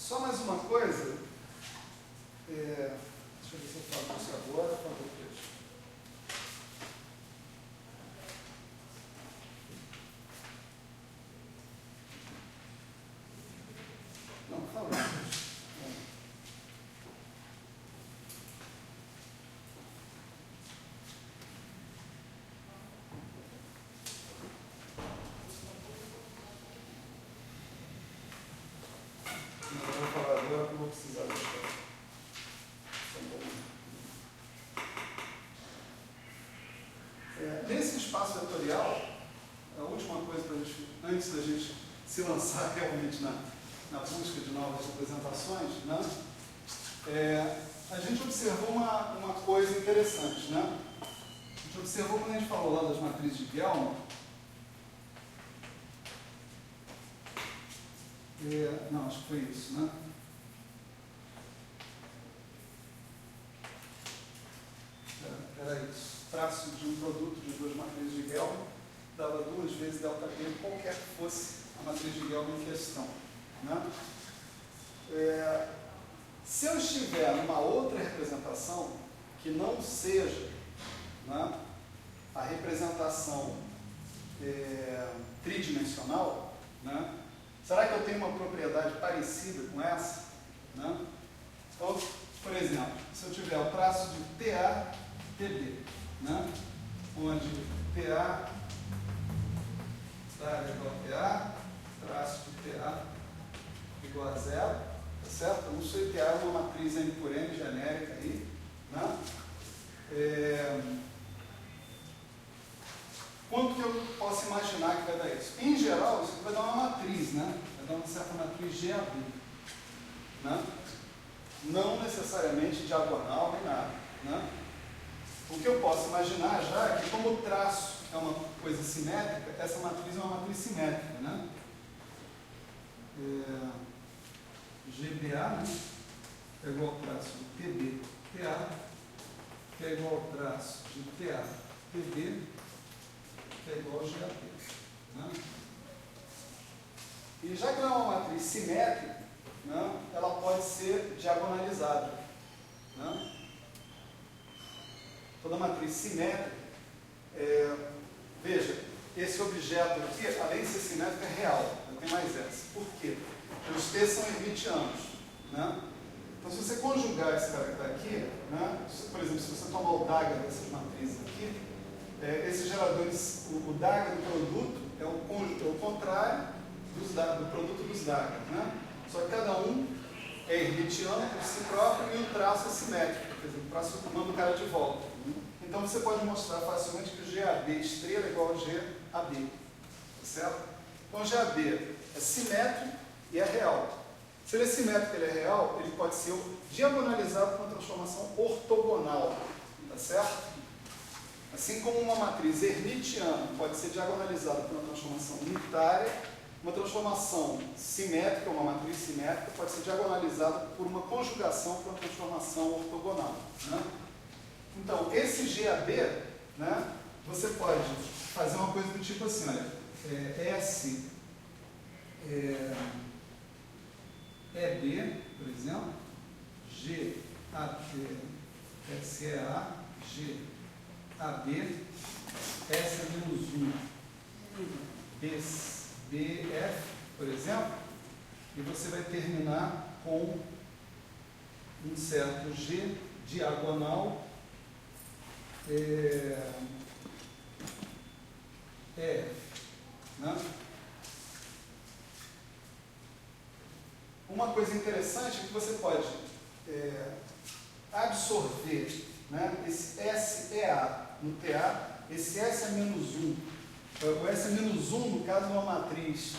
Só mais uma coisa. Deixa eu ver se eu falo isso agora ou falo depois. Não, fala depois. Eu vou falar agora que eu vou precisar deixar. Nesse espaço vetorial, a última coisa para a gente, antes da gente se lançar realmente na busca de novas representações, né, a gente observou uma coisa interessante. Né? A gente observou, quando a gente falou lá das matrizes de Gell-Mann, não, acho que foi isso, né? Era isso. Traço de um produto de duas matrizes de Gell-Mann dava 2 vezes ΔB, qualquer que fosse a matriz de Gell-Mann em questão. Né? Se eu estiver numa outra representação que não seja, né, a representação tridimensional, né, será que eu tenho uma propriedade parecida com essa? Né? Então, por exemplo, se eu tiver o traço de TA, TB, né, onde TA está igual a TA, traço de TA igual a 0, tá certo? Eu não sei, TA é uma matriz N por N genérica aí, né? Quanto que eu posso imaginar que vai dar isso? Em geral, isso vai dar uma matriz, né? Vai dar uma certa matriz GAB, né? Não necessariamente diagonal nem nada, né? O que eu posso imaginar já é que, como o traço é uma coisa simétrica, essa matriz é uma matriz simétrica, né? GBA, né, é igual ao traço de TB, TA, que é igual ao traço de TA, TB, que é igual ao GAB. Né? E já que ela é uma matriz simétrica, né, ela pode ser diagonalizada. Né? Toda matriz simétrica, veja, esse objeto aqui, além de ser simétrico, é real. Tem mais essa. Por quê? Porque os T são hermitianos. Né? Então, se você conjugar esse cara que está aqui, né, por exemplo, se você tomar o Dagger dessas matrizes aqui, esses geradores, o Dagger do produto é o contrário do produto dos Dagger. Né? Só que cada um é hermitiano por si próprio e o traço é simétrico. Quer dizer, o traço manda o cara de volta. Né? Então, você pode mostrar facilmente que o GAB estrela é igual ao GAB. Tá certo? Então, GAB é simétrico e é real. Se ele é simétrico e ele é real, ele pode ser diagonalizado com uma transformação ortogonal. Tá certo? Assim como uma matriz hermitiana pode ser diagonalizada por uma transformação unitária, uma transformação simétrica, uma matriz simétrica, pode ser diagonalizada por uma conjugação por uma transformação ortogonal. Né? Então, esse GAB, né, você pode fazer uma coisa do tipo assim, olha, S EB, por exemplo, SEA, GAB, S é menos 1, BF, por exemplo, e você vai terminar com um certo G diagonal EF. Né? Uma coisa interessante é que você pode absorver, né, esse SEA no TA, esse S é menos 1. O S é menos 1, no caso de uma matriz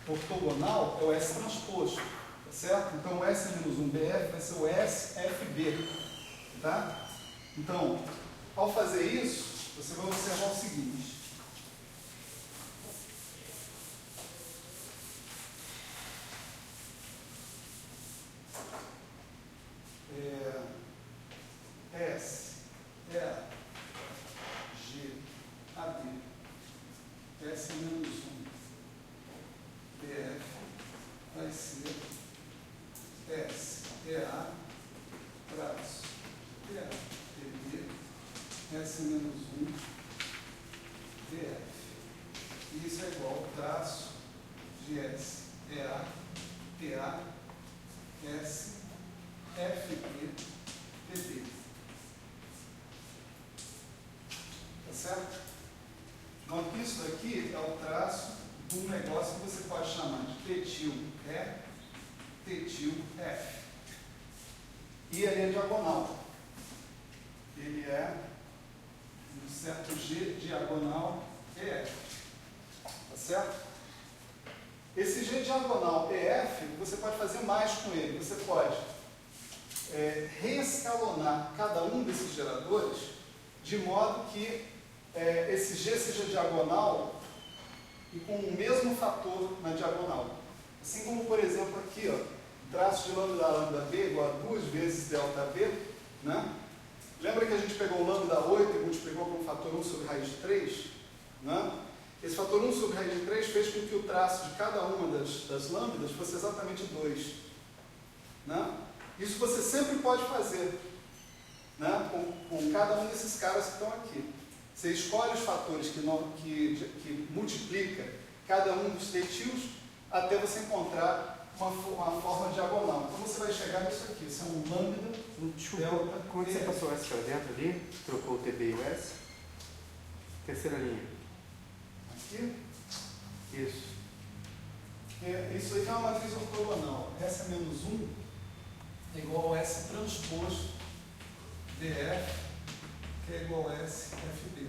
ortogonal, é o S transposto. Tá certo? Então, o S é menos 1 BF vai ser o SFB. Tá? Então, ao fazer isso, você vai observar o seguinte. S, E, G, AB, S menos 1, BF, vai ser de S, EA, PA, S, FB, PB. Tá certo? Então, isso daqui é o traço de um negócio que você pode chamar de T-til E, T-til F. E ele é diagonal. Ele é um certo G diagonal EF. Tá certo? Esse G diagonal EF, você pode fazer mais com ele. Você pode reescalonar cada um desses geradores de modo que esse G seja diagonal e com o mesmo fator na diagonal. Assim como, por exemplo, aqui, ó, traço de lambda A, lambda B igual a 2 vezes delta B, né? Lembra que a gente pegou o lambda 8 e multiplicou por um fator 1 sobre raiz de 3? Né? Esse fator 1 sobre raiz de 3 fez com que o traço de cada uma das lambdas fosse exatamente 2. Né? Isso você sempre pode fazer, né? com cada um desses caras que estão aqui. Você escolhe os fatores que multiplica cada um dos T-tils até você encontrar uma forma diagonal. Então você vai chegar nisso aqui. Isso é um lambda delta. Como é que você passou o S para dentro ali? Trocou o TB e o S? Terceira linha. Aqui. Isso. Isso aqui é uma matriz ortogonal. S menos 1 é igual a S transposto DF, que é igual a S FB.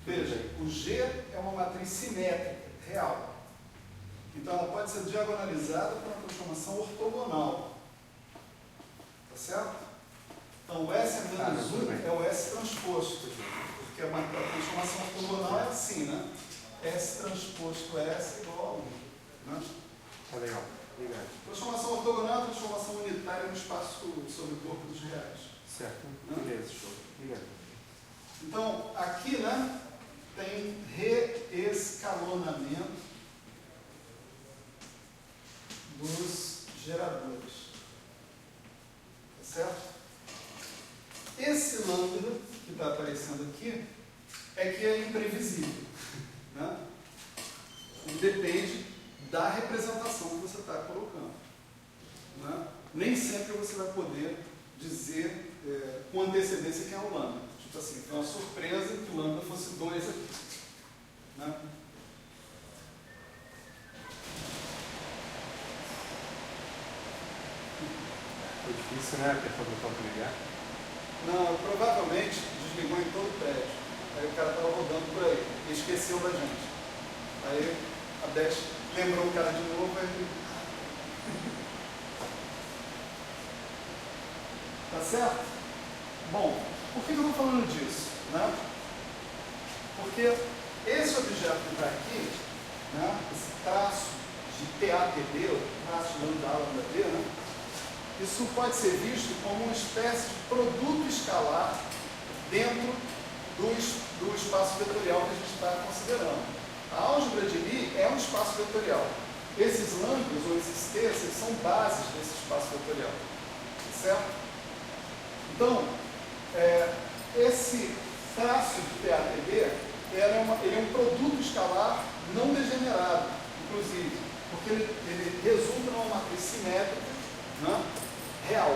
Veja, o G é uma matriz simétrica, real. Então ela pode ser diagonalizada por uma transformação ortogonal. Tá certo? Então o S menos 1 é o S transposto. Porque a transformação ortogonal é assim, né? S transposto S igual a 1. Né? Tá legal. Obrigado. Transformação ortogonal é a transformação unitária no espaço sobre o corpo dos reais. Certo. Né? Beleza, show. Obrigado. Então, aqui, né, tem reescalonamento dos geradores. Tá certo? Esse lambda que está aparecendo aqui é que é imprevisível. Né? E depende da representação que você está colocando. Né? Nem sempre você vai poder dizer com antecedência quem é o lambda. Tipo assim, foi uma surpresa que o lambda fosse 2 aqui. Né? Foi difícil, né? Apertar o botão para ligar. Não, provavelmente desligou em todo o prédio. Aí o cara estava rodando por aí e esqueceu da gente. Aí a Beth lembrou o cara de novo e... Tá certo? Bom, por que eu estou falando disso? Né? Porque esse objeto que está aqui, né, esse traço de PATB, o traço de lambda A, lambda B, né, isso pode ser visto como uma espécie de produto escalar dentro do espaço vetorial que a gente está considerando. A álgebra de Lie é um espaço vetorial. Esses lambdas ou esses T's são bases desse espaço vetorial. Certo? Então, esse traço de PATB ele é um produto escalar não degenerado, inclusive, porque ele resulta numa matriz simétrica, né, real,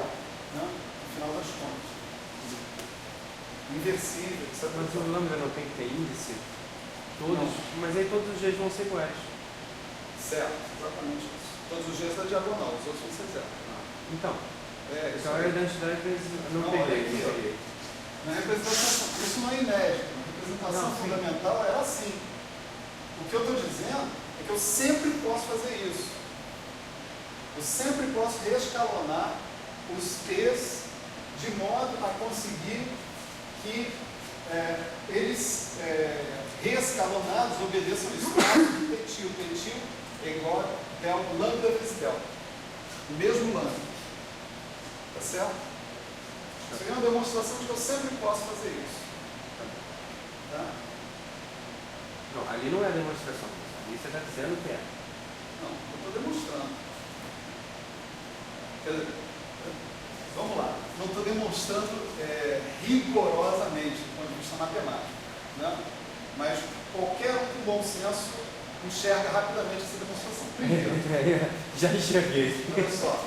né, no final das contas. Inversível, etc. Mas o lambda não tem que ter índice? Todos, mas aí todos os Gs vão ser iguais. Certo, exatamente isso. Todos os Gs da diagonal, os outros vão ser zero. Então, Isso então a identidade não olha peguei. aqui, ó. Na representação, isso não é inédito. A representação fundamental era assim. O que eu estou dizendo é que eu sempre posso fazer isso. Eu sempre posso reescalonar os T's de modo a conseguir que eles reescalonados obedeçam isso. T-til é igual a lambda vezes delta. O mesmo lambda. Tá certo? Isso aqui é uma demonstração de que eu sempre posso fazer isso. Tá? Não, ali não é demonstração. Ali você está dizendo que é. Não, eu estou demonstrando. Vamos lá. Não estou demonstrando rigorosamente do ponto de vista matemático. Né? Mas qualquer um com bom senso enxerga rapidamente essa demonstração. Primeiro, Já enxerguei. olha só,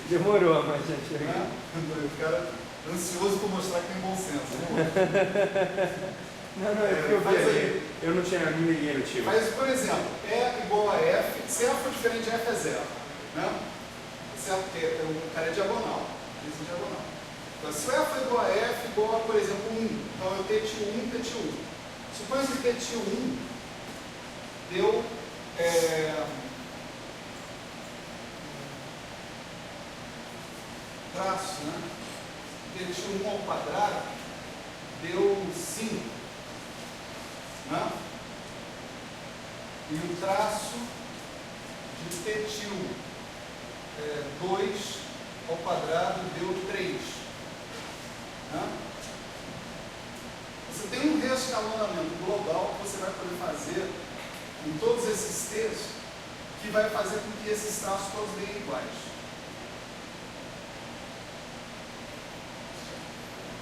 Demorou, mas já enxerguei. né? O cara ansioso por mostrar que tem bom senso. Não, é porque eu vi aí. Eu não liguei no tio. Mas, por exemplo, E igual a F, se F for diferente de F é zero. Né? Certo? Porque o cara é diagonal. Isso é diagonal. Então, se o F é igual a F, igual a, por exemplo, 1. Então, eu T tio 1, T tio 1. Suponha que T tio 1 deu traço, né? T tio 1 ao quadrado deu 5. Né? E o traço de T tio 2 ao quadrado deu 3. Né? Você tem um reescalonamento global que você vai poder fazer em todos esses T's, que vai fazer com que esses traços todos deem iguais.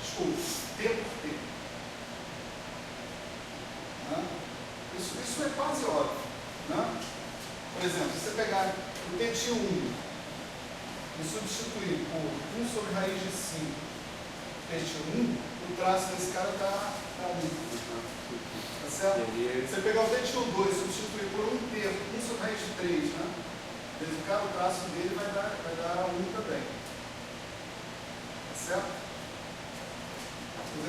Desculpa, T por T. Né? Isso é quase óbvio. Né? Por exemplo, se você pegar o T tio 1 e substituir por 1 sobre raiz de 5 T tio 1, o traço desse cara está ali. Tá certo? Você pegar o T tio 2 e substituir por 1 sobre raiz de 3, né? Verificar o traço dele vai dar 1 também. Tá certo?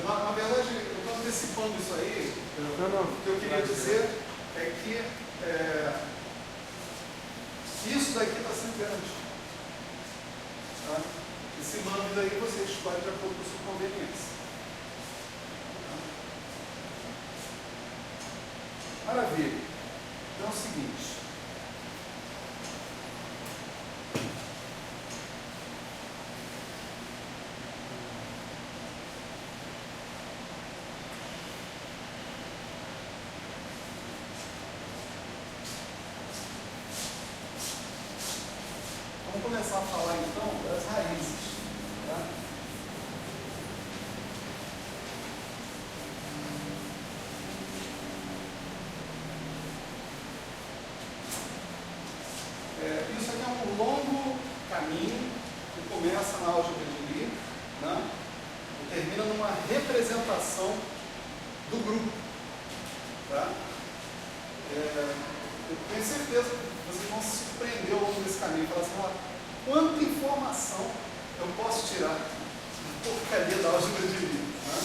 Na verdade, eu estou antecipando isso aí. O que eu queria dizer é que isso daqui está sendo garantido. Tá? Esse nome daí você escolhe de acordo com a sua conveniência. Tá? Maravilha. Então é o seguinte. Vamos começar a falar então das raízes. Tá? Isso aqui é um longo caminho que começa na álgebra de Lie, né? E termina numa representação do grupo. Tá? Eu tenho certeza que vocês vão se surpreender ao longo desse caminho. Falar assim, quanta informação eu posso tirar da porcaria da álgebra de Lie. Né?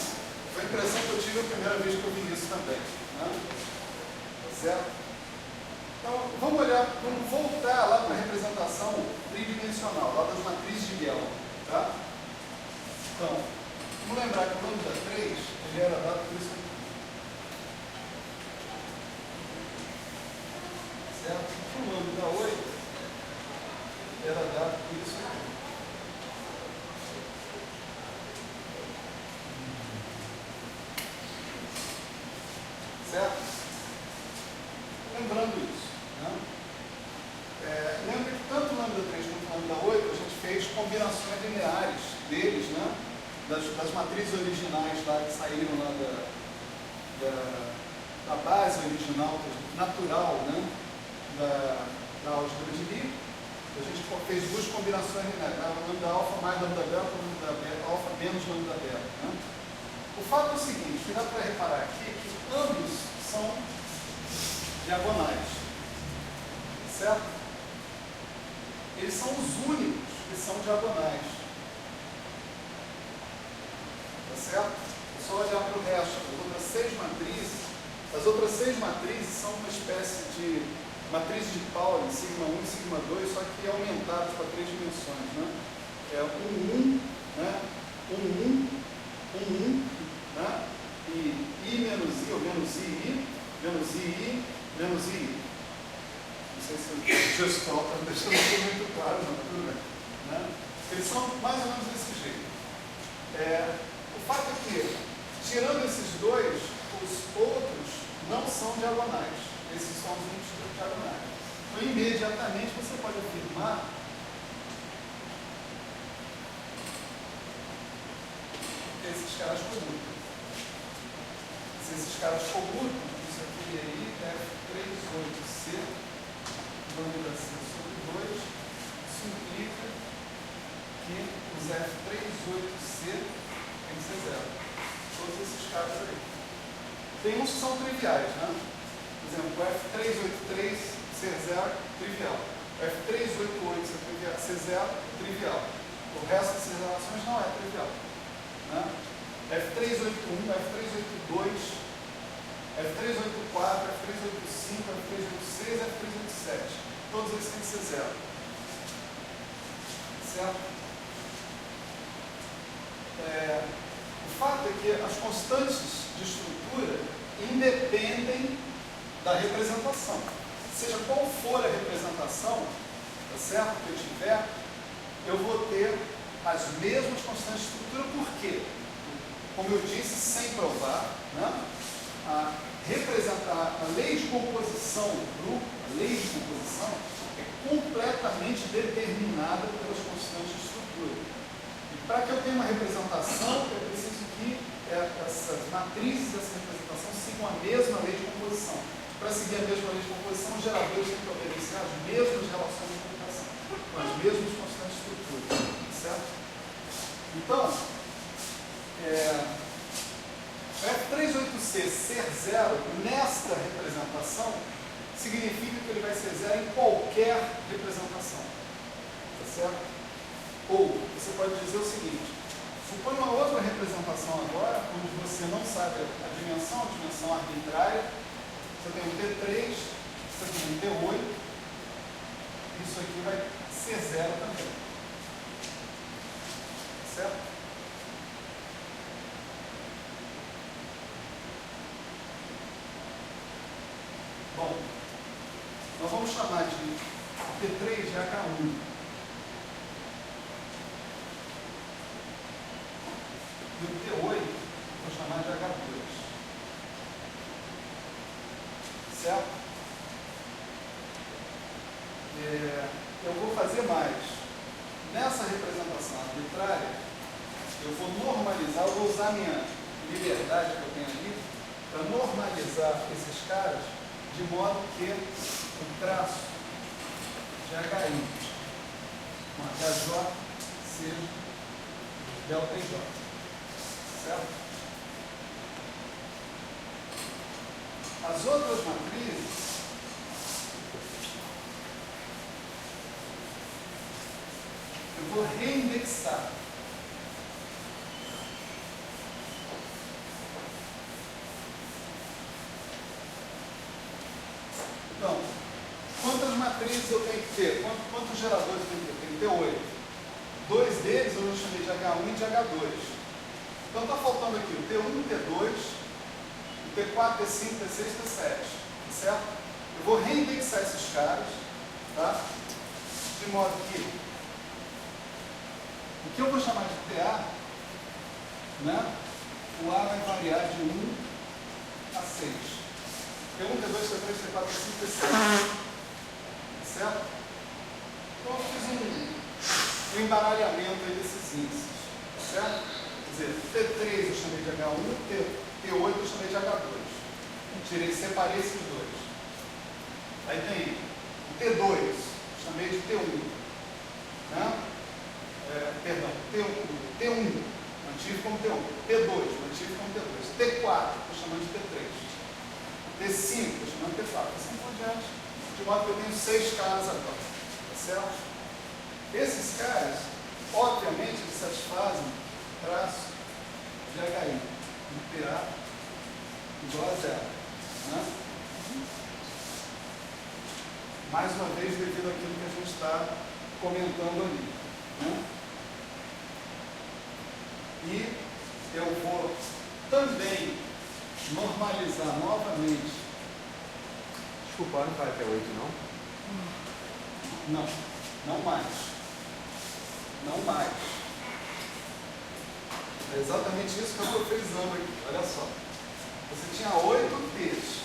Foi a impressão que eu tive a primeira vez que eu vi isso também. Né? Tá certo? Então, vamos voltar lá para a representação tridimensional, lá das matrizes de Gell. Tá? Então, vamos lembrar que o lambda 3 ele era dado por isso aqui. Certo? O lambda 8 era dado por isso aqui. Certo? Lembrando isso. Né? Lembra que tanto o lambda 3 quanto o lambda 8 a gente fez combinações lineares deles, né? das matrizes originais lá que saíram lá da base original, natural, né? da álgebra de Lie. A gente fez duas combinações lineares, lambda alfa mais lambda delta, lambda alfa menos lambda delta. Né? O fato é o seguinte, que dá para reparar aqui que ambos são diagonais. Certo? Eles são os únicos que são diagonais. Tá certo? É só olhar para o resto. As outras seis matrizes são uma espécie de matriz de Pauli, sigma 1 e sigma 2, só que aumentadas para 3 dimensões. Né? É 1, 1, né? 1, 1, 1, né? E I menos I, ou menos I, menos I, menos I. Não sei se o gestor está deixando isso muito claro, não, tudo bem. Né? Eles são mais ou menos desse jeito. O fato é que, tirando esses dois, os outros não são diagonais. Esses são os únicos diagonais. Então, imediatamente, você pode afirmar que esses caras comutam. Se esses caras comutam, isso aqui aí é F38C, lambda C sobre 2, isso implica que os F38C tem que ser zero. Todos esses caras aí. Tem uns que são triviais, né? Por exemplo, o F383 ser zero, trivial. O F388 ser zero, trivial. O resto dessas relações não é trivial. Né? F381, F382, F384, F385, F386, F387. Todos eles têm que ser zero. Certo? O fato é que as constantes de estrutura independem da representação. Seja qual for a representação, tá certo, que eu tiver, eu vou ter as mesmas constantes de estrutura. Por quê? Como eu disse, sem provar, né? A lei de composição do grupo, a lei de composição, é completamente determinada pelas constantes de estrutura. E para que eu tenha uma representação, eu preciso que essas matrizes dessa representação sigam a mesma lei de composição. Para seguir a mesma lei de composição, os geradores têm que obedecer às mesmas relações de comunicação, com as mesmas constantes de estrutura. Certo? Então, F38C ser zero nesta representação significa que ele vai ser zero em qualquer representação. Tá certo? Ou você pode dizer o seguinte: supõe uma outra representação agora, onde você não sabe a dimensão arbitrária. Você tem um T3, você tem um T8, isso aqui vai ser zero também. Certo? Bom, nós vamos chamar de T3 de H1. E o T8 vou chamar de H2. Certo? Eu vou fazer mais. Nessa representação arbitrária, eu vou normalizar, eu vou usar a minha liberdade que eu tenho ali para normalizar esses caras de modo que o traço de HI com HJ seja delta J. Certo? As outras matrizes eu vou reindexar. Então, quantas matrizes eu tenho que ter? Quantos geradores eu tenho que ter? Tem que ter 8. Dois deles eu já chamei de H1 e de H2. Então está faltando aqui o T1, o T2, o T4, T5, T6, T7. Certo? Eu vou reindexar esses caras, tá? De modo que o que eu vou chamar de TA, né? O A vai variar de 1 a 6. T1, T2, T3, T4, T5, T6. Certo? Então eu fiz um embaralhamento aí desses índices. Certo? Quer dizer, T3 eu chamei de H1, T8 eu chamei de H2. Separei esses dois. Aí tem o T2, chamei de T1. Né? T1, mantive como T1. T2, mantive como T2. T4, estou chamando de T3. T5, estou chamando de T4. Assim por diante. De modo que eu tenho 6 caras agora. Tá certo? Esses caras, obviamente, eles satisfazem o traço de HI, de PA igual a 0. Né? Mais uma vez, devido àquilo que a gente está comentando ali. Né? E eu vou também normalizar novamente. Desculpa, não vai até 8, não? Não, não mais. Não mais. É exatamente isso que eu estou frisando aqui. Olha só. Você tinha 8 T's.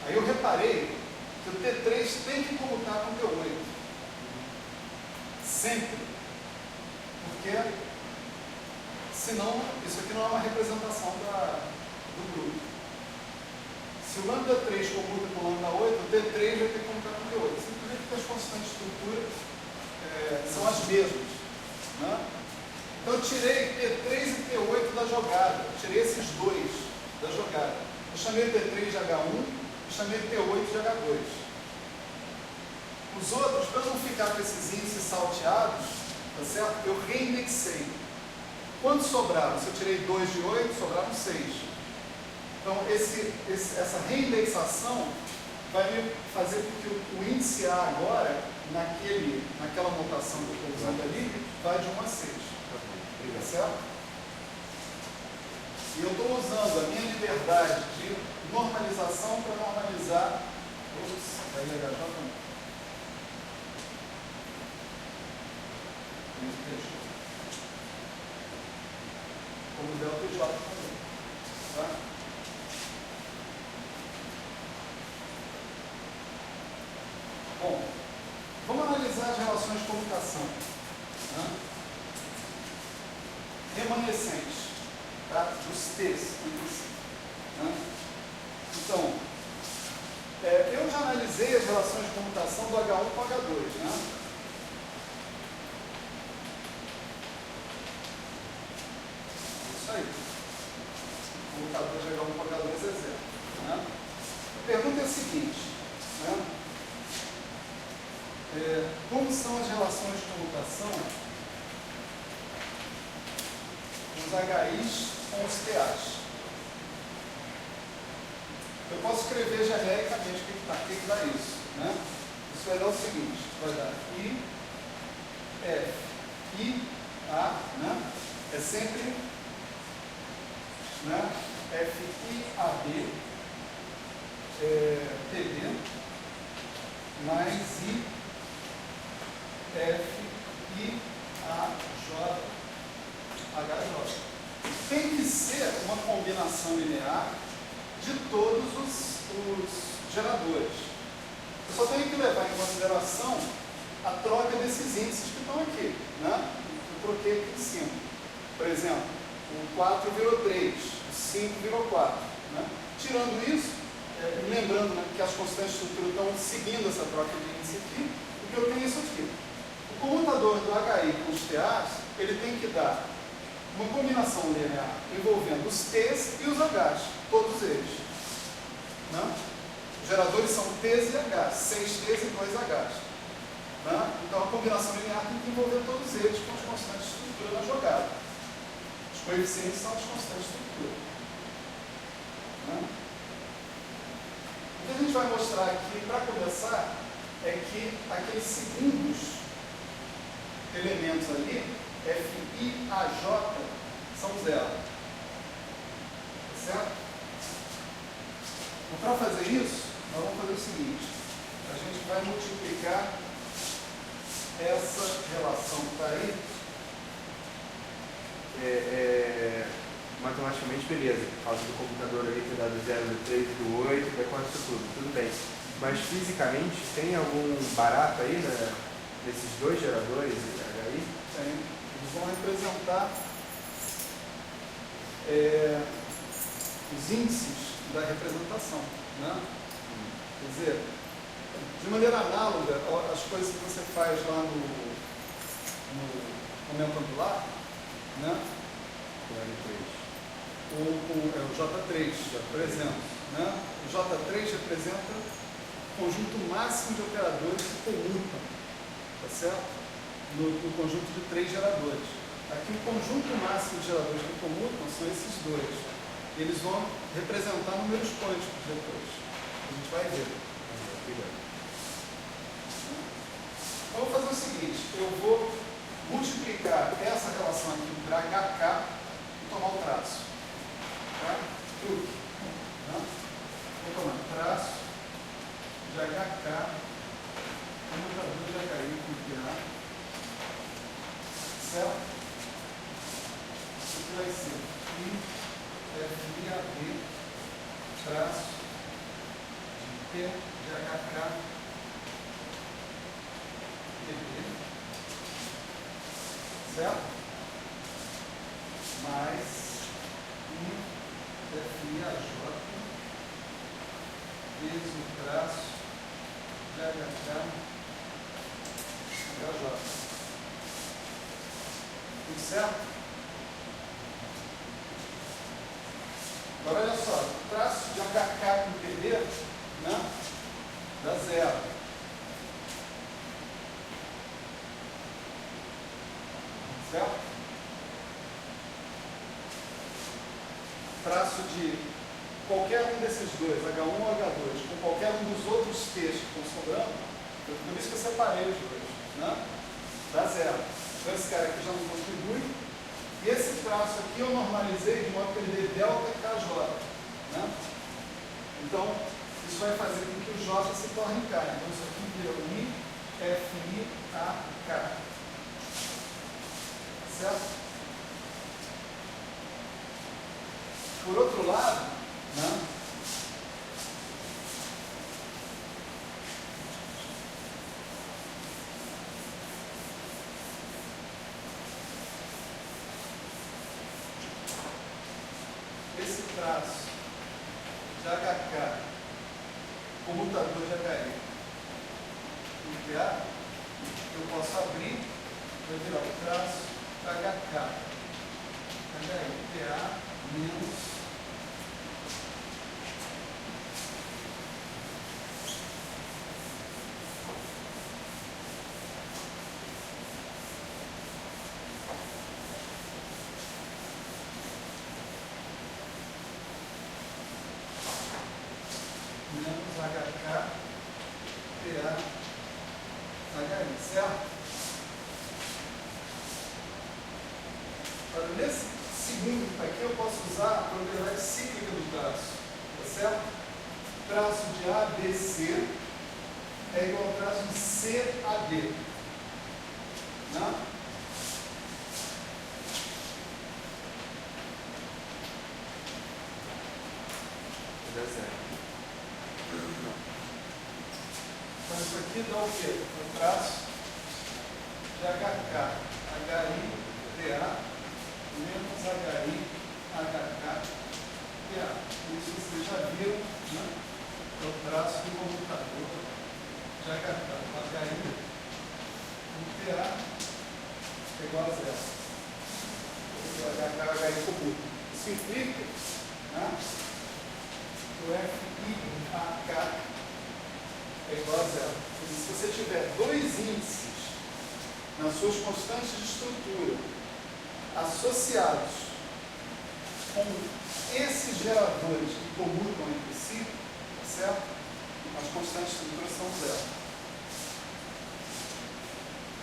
Aí eu reparei que o T3 tem que comutar com o T8. Sempre. Porque Senão, isso aqui não é uma representação do grupo. Se o lambda 3 comuta com o lambda 8, o T3 vai ter que comutar com o T8. Simplesmente porque as constantes de estrutura são as mesmas. Né? Então eu tirei T3 e T8 da jogada. Tirei esses dois da jogada. Eu chamei o T3 de H1 e chamei o T8 de H2. Os outros, para não ficar com esses índices salteados, tá certo? Eu reindexei. Quantos sobraram? Se eu tirei 2 de 8, sobraram 6. Então, essa reindexação vai me fazer com que o índice A agora, naquela notação que eu estou usando ali, vai de 1 a 6. Tá certo? E eu estou usando a minha liberdade de normalização para normalizar os LHJ também. Como o delta J também. Tá? Bom, vamos analisar as relações de comutação. Né? Remanescentes, tá? Dos T's. Né? Então, eu já analisei as relações de comutação do H1 com o H2. Né? Isso aí. O comutador de H1 com H2 é 0. Né? A pergunta é a seguinte. Né? Como são as relações de comutação dos HIs com os TAs? Eu posso escrever genericamente o que dá isso. Né? Isso vai dar o seguinte, vai dar I, F, I, A, né? É sempre, né? F, I, A, B, T, B, mais I, F, I, A, J, H, J. Tem que ser uma combinação linear de todos os geradores. Eu só tenho que levar em consideração a troca desses índices que estão aqui. Né? Eu troquei aqui em cima. Por exemplo, o 4 virou 3, o 5 virou 4. Né? Tirando isso, lembrando, né, que as constantes de estrutura estão seguindo essa troca de índice aqui, porque eu tenho isso aqui. O comutador do HI com os TAs, ele tem que dar uma combinação linear envolvendo os T's e os H's, todos eles. Né? Os geradores são T's e H's, 6 T's e 2 H's. Né? Então a combinação linear tem que envolver todos eles com as constantes de estrutura na jogada. Os coeficientes são as constantes de estrutura. Né? O que a gente vai mostrar aqui, para começar, é que aqueles segundos elementos ali, F, I, A, J, são 0. Tá certo? Então, para fazer isso, nós vamos fazer o seguinte. A gente vai multiplicar essa relação que está aí. Matematicamente, beleza. Por causa do computador ali ter dado 0, do 3 e do 8, vai contra isso tudo bem. Mas fisicamente, tem algum barato aí nesses dois geradores HI? Tem. Eles vão representar os índices da representação. Né? Quer dizer, de maneira análoga às coisas que você faz lá no momento angular, né? O J3, por exemplo. Né? O J3 representa o conjunto máximo de operadores que comutam, tá certo? No conjunto de 3 geradores. Aqui o conjunto máximo de geradores que comutam são esses dois. Eles vão representar números quânticos depois. A gente vai ver. Então, eu vou fazer o seguinte, eu vou multiplicar essa relação aqui para HK e tomar o traço. Tá? Truque. Tá? Vou tomar traço de HK, comutador de HI com PA. Certo? Isso aqui vai ser FIAB traço de P de HK TB. Certo? mais IFIAJ vezes o traço de HK HJ. Tudo certo? Agora olha só, o traço de HK com PD, né, dá zero. Certo? Traço de qualquer um desses dois, H1 ou H2, com qualquer um dos outros T's que estão sobrando, por isso que eu separei os dois, né? Dá zero. Então esse cara aqui já não contribui. E esse traço aqui eu normalizei de modo que ele dê delta KJ. Né? Então, isso vai fazer com que o J se torne K. Então isso aqui vira IFIAK. Certo? Por outro lado, né, esse traço de HK, comutador de HI e PA, eu posso abrir, vai virar o traço HK, HI, PA, menos HK, PA, HI, certo? Agora, nesse segundo que está aqui, eu posso usar a propriedade cíclica do traço, tá certo? Traço de ABC é igual ao traço de CAD. Né? Dá zero. Então isso aqui dá o quê? O traço de HK, HI, PA, menos HI, HK, PA. Isso vocês já viram, né? É o traço do comutador de HK. HI com PA é igual a zero. O HK, HI commuta. Isso implica, né, o FIAK é igual a zero. Se você tiver dois índices nas suas constantes de estrutura associados com esses geradores que comutam entre si, certo? As constantes de estrutura são zero.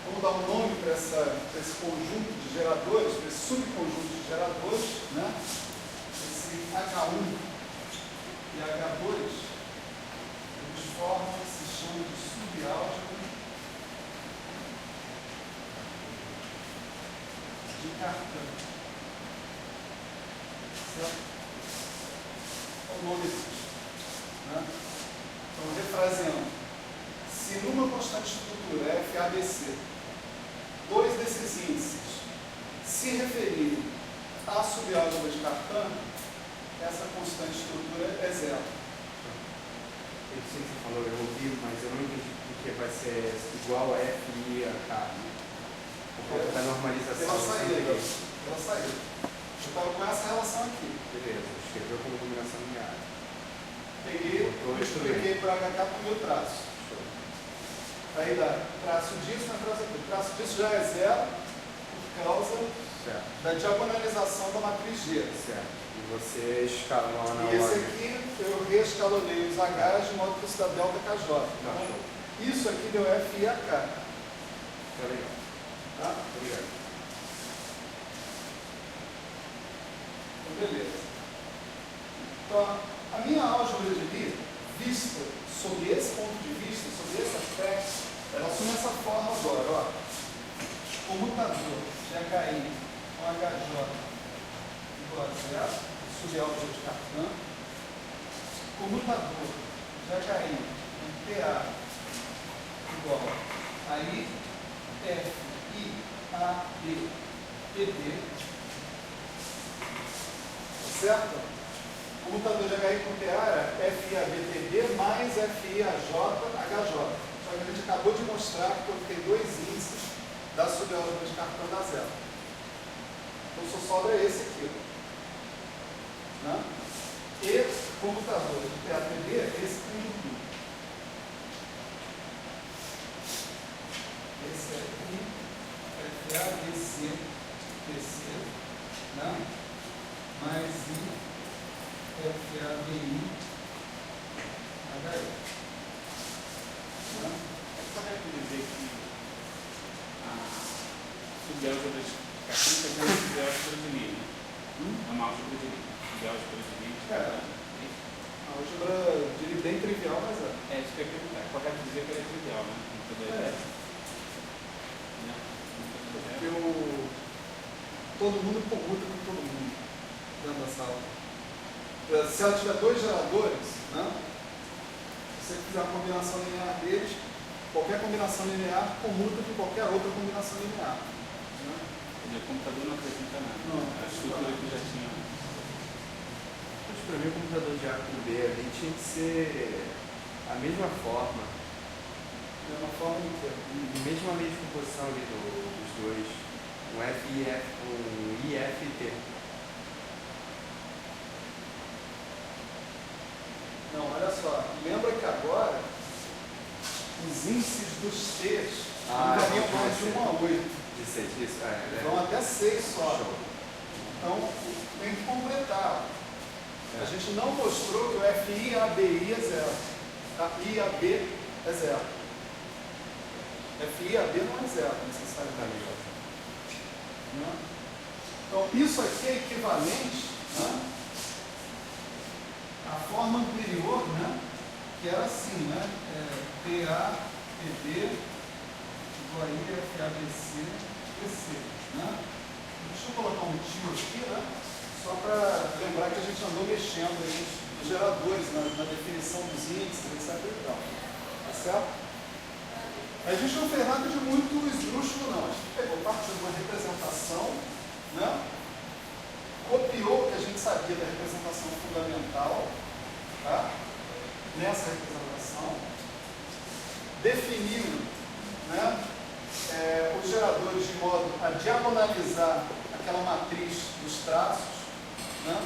Vamos dar um nome para esse conjunto de geradores, para esse subconjunto de geradores, né? Esse H1 e H2, eles formam o que se chama de subálgebra de Cartan. Certo? Qual o nome disso? Né? Então, refraseando. Se numa constante de estrutura FABC, dois desses índices se referirem à subálgebra de Cartan, essa constante de estrutura é zero. Eu sei que você falou, eu ouvi, mas eu não entendi porque vai ser igual a F e a K. Por conta da normalização. Pela saída. Eu estava com essa relação aqui. Beleza, escreveu como combinação linear. Peguei, multipliquei por HK para o meu traço. Show. Aí dá traço disso na traço aqui. O traço disso já é zero por causa da diagonalização da matriz G. Certo. E você escalou na E esse aqui eu reescalonei os H's de modo que isso dá delta KJ. Então, isso aqui deu F e AK. Tá legal. Tá? Obrigado. Então, beleza. Então, a minha álgebra de Lie, vista sob esse ponto de vista, sob esse aspecto, ela assume essa forma agora, ó. Comutador de HI com HJ igual a zero, subálgebra de Cartan. Comutador de HI com PA igual a I, F, I, A, B, PD. certo? Comutador de HI com PA era FIABTB mais FIAJ-HJ. Só que a gente acabou de mostrar que eu tenho dois índices da subálgebra de cartão da zero. Então só sobra esse aqui. Né? E comutador de PATB, esse conjunto. Esse aqui, FABC, PC, né? Mais I, FABI, HI. É correto dizer que a subálgebra de cartão é uma subálgebra de linha. É uma álgebra de linha. Subálgebra de linha. A álgebra de bem trivial, mas é. É, isso que eu ia perguntar. É correto dizer que ela é trivial, né? Porque todo mundo commuta com todo mundo dentro da sala. Se ela tiver dois geradores, né? Se você fizer a combinação linear deles, qualquer combinação linear commuta com qualquer outra combinação linear. Né? O computador não acrescenta nada. Não, a estrutura que já tinha. Mas para mim o computador de A com B ali tinha que ser a mesma forma. De uma forma inteira. Mesma lei de composição ali dos dois. Um F e F, um I, F e T. Não, olha só. Lembra que agora os índices dos T's variam mais de 1 a 8. De 6, isso. Vão até 6 só. Show. Então tem que completar. A gente não mostrou que o FIABI é zero. A IAB é zero. FIAB não é zero, necessariamente. Né? Então, isso aqui é equivalente, né, à forma anterior, né, que era assim, né, PA, PB, igual a I, FABC, PC. Né? Deixa eu colocar um tio aqui, né, só para lembrar que a gente andou mexendo aí nos geradores, na definição dos índices, etc. E tal. Tá certo? A gente não fez nada de muito esdrúxulo, não. A gente pegou parte de uma representação, né? Copiou o que a gente sabia da representação fundamental, tá? Nessa representação, definiu, né, os geradores de modo a diagonalizar aquela matriz dos traços, né?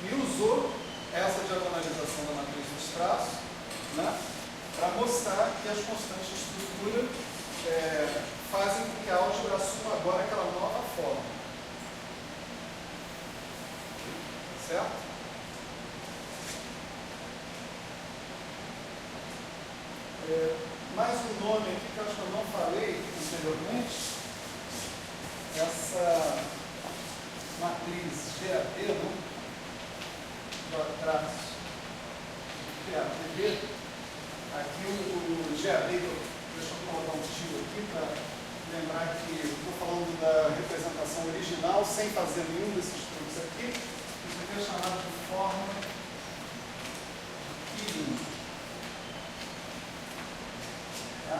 E usou essa diagonalização da matriz dos traços, né, para mostrar que as constantes de estrutura fazem com que a álgebra assuma agora aquela nova forma. Certo? Mais um nome aqui que eu acho que eu não falei anteriormente, essa matriz GAT, né, traços PATB. Aqui o GAD, deixa eu colocar um tio aqui para lembrar que estou falando da representação original sem fazer nenhum desses truques aqui. Isso aqui é chamado de forma de Killing. Tá?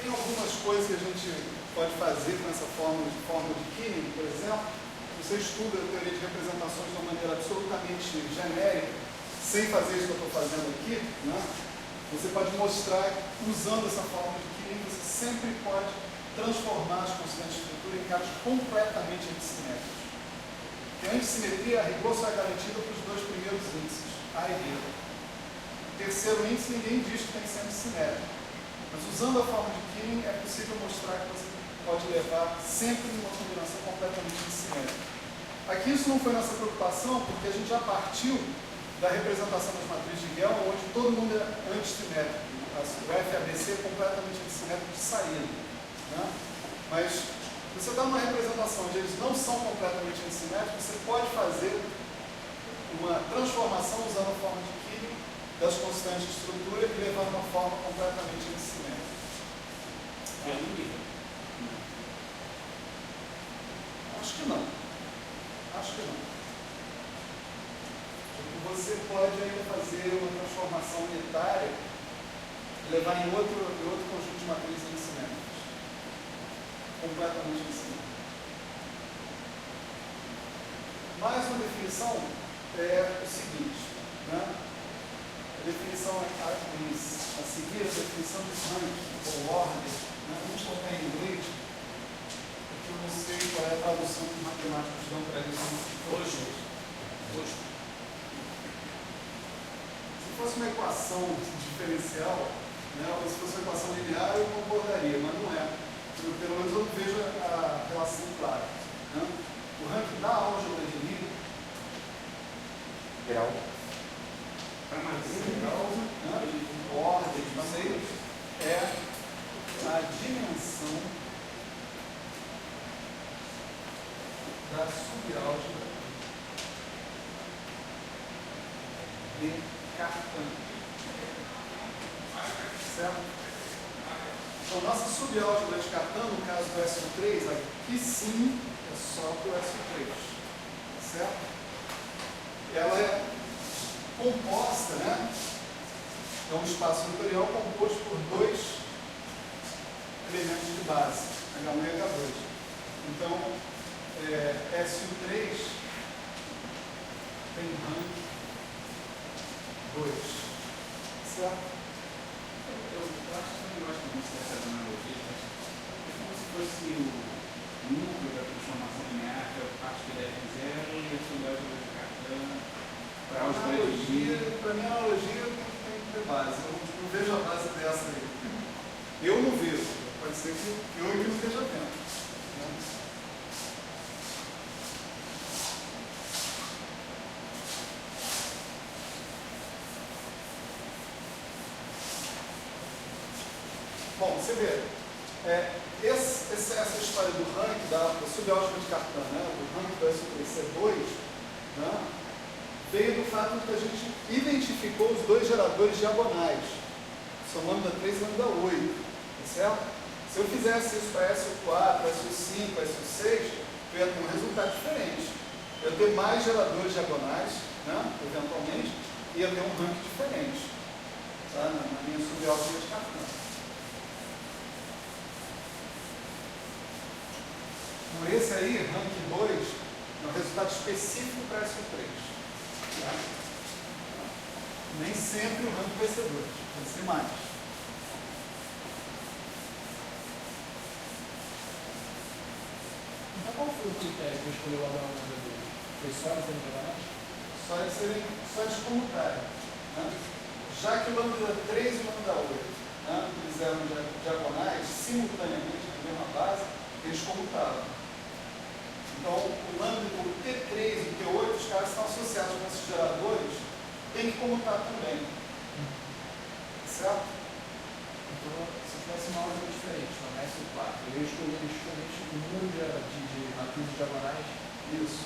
Tem algumas coisas que a gente pode fazer com essa forma de Killing, por exemplo. Você estuda a teoria de representações de uma maneira absolutamente genérica, sem fazer isso que eu estou fazendo aqui, né? Você pode mostrar, usando essa forma de Killing, você sempre pode transformar as constantes de estrutura em casos completamente antissimétricos. Porque a antissimetria, a rigor, só é garantida para os dois primeiros índices, A e B. O terceiro índice, ninguém diz que tem que ser antissimétrico. Mas usando a forma de Killing, é possível mostrar que você pode levar sempre uma combinação completamente antissimétrica. Aqui isso não foi nossa preocupação, porque a gente já partiu da representação das matrizes de Gell, onde todo mundo é antissimétrico. O FABC é completamente antissimétrico de saída. Né? Mas se você está numa representação onde eles não são completamente antissimétricos, você pode fazer uma transformação usando a forma de Killing das constantes de estrutura e levar uma forma completamente antissimétrica. Acho que não. Acho que não. Você pode ainda fazer uma transformação unitária e levar em outro conjunto de matrizes antissimétricas. completamente em cima. Mais uma definição é o seguinte, né? A definição a seguir, a definição de rank ou ordem, né? Vamos colocar em inglês, porque eu não sei qual é a tradução que os matemáticos dão para isso. Se fosse uma equação diferencial, né? Ou se fosse uma equação linear, eu concordaria, mas não é. Pelo menos eu não vejo a relação clara. Né? O rank da álgebra de Lie, Grau. Para manter grau, né? Ordem, não sei, é a dimensão da subálgebra de Cartan. Certo? Então, nossa subálgebra de Cartan, no caso do SO3, aqui sim é só para o SO3. Certo? Ela é composta, né? É um espaço vetorial composto por dois elementos de base, H1 e H2. Então, SO3 tem rank 2. Certo? Eu acho que eu gosto muito dessa analogia. É como se fosse o núcleo da transformação linear, que é a parte que deve zero, e a subálgebra de Cartan para os dois dias. Para mim, a analogia tem que ter base. Eu não vejo a base dessa aí. Eu não vejo. Pode ser que eu não esteja vendo. Né? Bom, você vê, essa história do rank da subálgebra de Cartan, né, do rank do SO3C2, né, veio do fato de que a gente identificou os dois geradores diagonais, são lambda 3 e lambda 8, tá certo? Se eu fizesse isso para SO4, SO5, SO6, eu ia ter um resultado diferente. Eu ia ter mais geradores diagonais, né, eventualmente, e ia ter um rank diferente, tá, na minha subálgebra de Cartan. Então, esse aí, rank 2, é um resultado específico para SO3. Tá? Nem sempre o rank vai ser 2, vai ser mais. Então, qual foi o critério que escolheu o H1 e H2? Foi só eles serem diagonais? Só eles comutarem. Né? Já que o lambda 3 e o lambda 8, né, eles eram diagonais simultaneamente na mesma base, eles comutavam. Então, o lambda, o T3 e o T8, os caras estão associados com esses geradores, tem que comutar também. Certo? Então, se tivesse uma álgebra diferente, no SO4, eu ia escolher justamente o número de matrizes diagonais. Isso.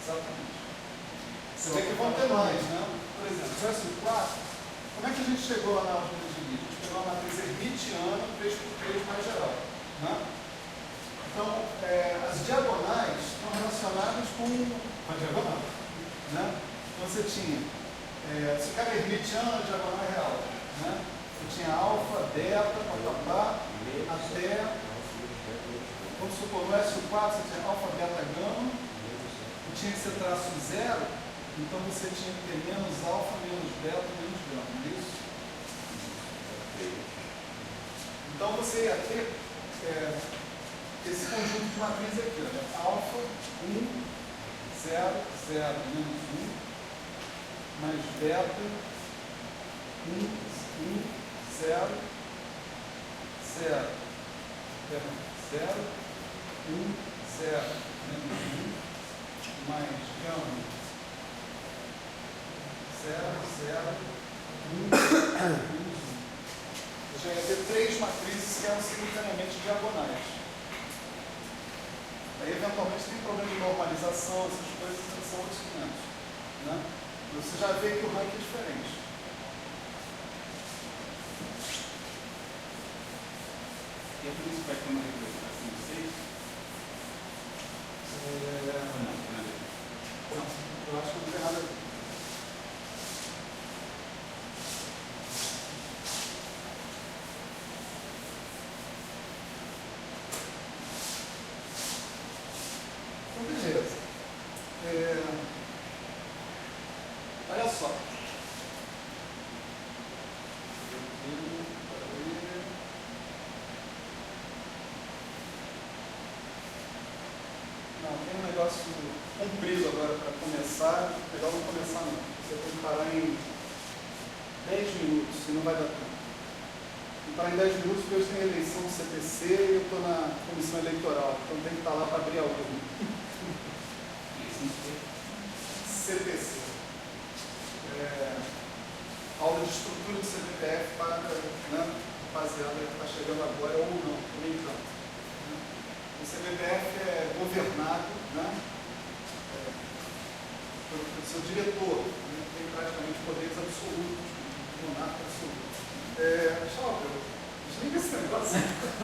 Exatamente. Você vê que vão ter mais, né? Por exemplo, no SO4, como é que a gente chegou lá na álgebra de Lie? A gente pegou uma matriz hermitiana 3x3 mais geral. Né? Então, as diagonais estão relacionadas com a diagonal. Né? Então, você tinha, se o cara é hermitiano, a diagonal é real. Né? Você tinha alfa, beta, papapá, até, vamos supor, no SO4 você tinha alfa, beta, gama, e tinha que ser traço zero, então você tinha que ter menos alfa, menos beta, menos gama, não é isso? Então, você ia ter esse conjunto de matrizes aqui, olha, alfa, 1, 0, 0, menos 1, mais beta, 1, 0, 0, 0, 1, 0, menos 1, mais gama, 0, 0, 1, menos 1. Já ia ter três matrizes que eram simultaneamente diagonais. Aí, eventualmente, tem problema de normalização, essas coisas são outros 500. Né? Você já vê que o rank é diferente. E é por isso que vai ter uma representação de 6? Não, eu acho que não tem nada a ver. só. Não, tem um negócio comprido agora para começar. Melhor não começar não. Você tem que parar em 10 minutos, e não vai dar tempo. Tem que parar em 10 minutos porque hoje tem eleição do CPC e eu estou na comissão eleitoral, então tem que estar lá para abrir a urna. CPC. Aula de estrutura do CPPF para, né, rapaziada que está chegando agora ou não, por enquanto. O CPPF é governado, né, pelo seu diretor, né, tem praticamente poderes absolutos, monarca absoluto. Tchau, desliga esse negócio.